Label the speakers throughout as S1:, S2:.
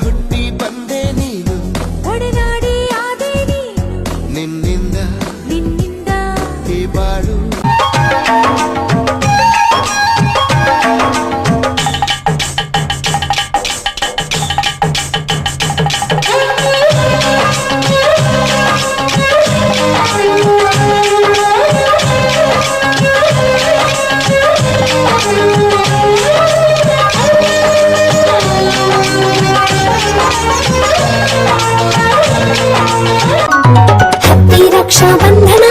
S1: ಹುಟ್ಟಿ ಬಂದೆ ನೀನು
S2: ಒಡನಾಡಿ ಆದೆ ನೀನು
S1: ನಿನ್ನಿಂದ ಈ ಬಾಳು
S3: Rakshabandhan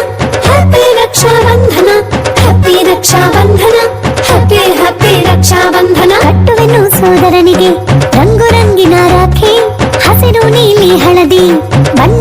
S3: happy Rakshabandhan happy Rakshabandhan happy happy Rakshabandhan ಕಟ್ಟುವೆನು ಸೋದರನಿಗೆ ರಂಗು ರಂಗಿನ ರಾಖಿ ಹಸಿರು ನೀಲಿ ಹಳದಿ ಬಣ್ಣ